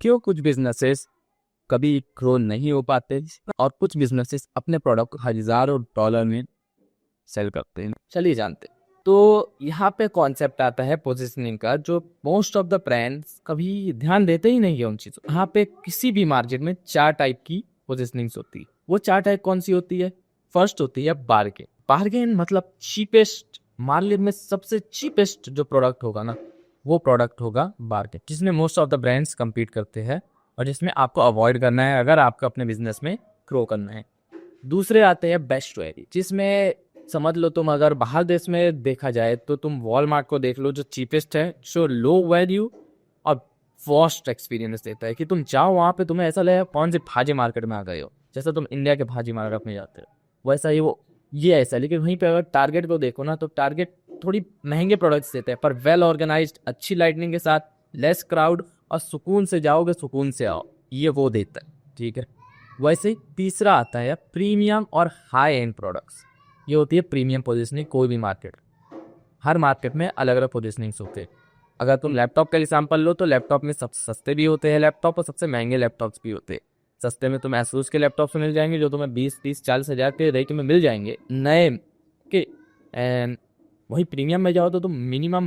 क्यों कुछ बिजनेसेस कभी ग्रो नहीं हो पाते और कुछ बिजनेसेस अपने प्रोडक्ट को हजारों डॉलर में सेल करते हैं, चलिए जानते हैं। तो यहाँ पे कॉन्सेप्ट आता है पोजीशनिंग का, जो मोस्ट ऑफ द ब्रांड्स कभी ध्यान देते ही नहीं है उन चीज़ों। यहाँ पे किसी भी मार्केट में 4 टाइप की पोजीशनिंग्स होती है। वो 4 टाइप कौन सी होती है? फर्स्ट होती है बार्गेन। बार्गेन मतलब चीपेस्ट, मार्केट में सबसे चीपेस्ट जो प्रोडक्ट होगा ना, वो प्रोडक्ट होगा बार्गेन, जिसमें most of the brands compete करते हैं और जिसमें आपको अवॉइड करना है अगर आपको अपने बिजनेस में ग्रो करना है। दूसरे आते हैं बेस्ट वैल्यू, जिसमें समझ लो तुम अगर बाहर देश में देखा जाए तो तुम वॉलमार्ट को देख लो, जो चीपेस्ट है, जो लो वैल्यू और वर्स्ट एक्सपीरियंस देता है कि तुम जाओ वहाँ पे तुम्हें ऐसा लगेगा कौन सी भाजी मार्केट में आ गए हो, जैसा तुम इंडिया के भाजी मार्केट में जाते हो वैसा ही वो ये ऐसा। लेकिन वहीं पे अगर टारगेट को देखो ना, तो टारगेट थोड़ी महंगे प्रोडक्ट्स देते हैं पर वेल ऑर्गेनाइज्ड, अच्छी लाइटनिंग के साथ, लेस क्राउड और सुकून से जाओगे सुकून से आओ, ये वो देता है। ठीक है। वैसे ही तीसरा आता है प्रीमियम और हाई एंड प्रोडक्ट्स। ये होती है प्रीमियम पोजीशनिंग। कोई भी मार्केट, हर मार्केट में अलग अलग पोजीशनिंग्स होते हैं। अगर तुम लैपटॉप का एग्जांपल लो तो लैपटॉप में सबसे सस्ते भी होते हैं लैपटॉप और सबसे महंगे लैपटॉप्स भी होते हैं। सस्ते में तुम्हें एसूस के लैपटॉप्स मिल जाएंगे जो तुम्हें 20-30-40 हज़ार के रेट में मिल जाएंगे नए के। एंड वही प्रीमियम में जाओ तो तुम मिनिमम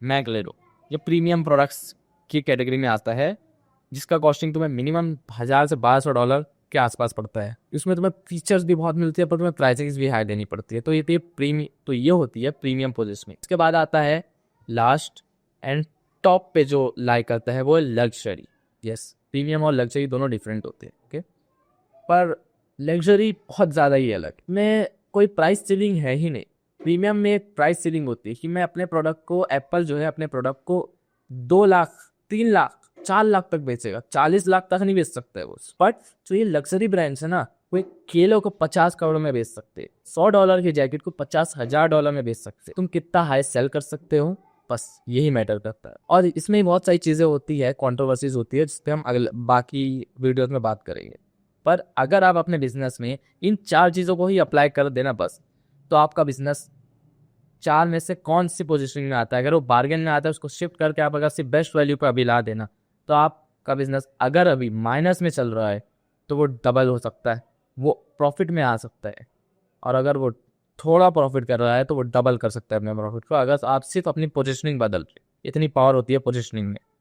मैक ले लो। ये प्रीमियम प्रोडक्ट्स की कैटेगरी में आता है, जिसका कॉस्टिंग तुम्हें मिनिमम 1000 से 1200 डॉलर के आसपास पड़ता है। इसमें तुम्हें फीचर्स भी बहुत मिलती है पर तुम्हें प्राइसेस भी हाई देनी पड़ती है। तो ये होती है प्रीमियम पोजीशनिंग। इसके बाद आता है लास्ट एंड टॉप पे जो लाइक करता है वो लग्जरी। यस, प्रीमियम और लग्जरी दोनों डिफरेंट होते हैं। ओके, पर लग्जरी बहुत ज़्यादा ही अलग में कोई प्राइस सीलिंग है ही नहीं। प्रीमियम में एक प्राइस सीलिंग होती है कि मैं अपने प्रोडक्ट को, एप्पल जो है अपने प्रोडक्ट को 2 लाख, 3 लाख, 4 लाख तक बेचेगा, 40 लाख तक नहीं बेच सकता है वो। बट जो ये लग्जरी ब्रांड्स है ना, वो एक केलो को 50 करोड़ में बेच सकते हैं, $100 की जैकेट को 50,000 डॉलर में बेच सकते हैं। तुम कितना हाई सेल कर सकते हो, बस यही मैटर करता है। और इसमें बहुत सारी चीज़ें होती है, कंट्रोवर्सीज होती है, जिस पे हम अगले बाकी वीडियोस में बात करेंगे। पर अगर आप अपने बिजनेस में इन 4 चीज़ों को ही अप्लाई कर देना बस, तो आपका बिजनेस 4 में से कौन सी पोजीशनिंग में आता है, अगर वो बार्गेन में आता है उसको शिफ्ट करके आप अगर सिर्फ बेस्ट वैल्यू पर अभी ला देना, तो आपका बिजनेस अगर अभी माइनस में चल रहा है तो वो डबल हो सकता है, वो प्रॉफिट में आ सकता है। और अगर वो थोड़ा प्रॉफिट कर रहा है तो वो डबल कर सकता है अपने प्रॉफिट को, अगर आप सिर्फ अपनी पोजीशनिंग बदल रहे। इतनी पावर होती है पोजीशनिंग में।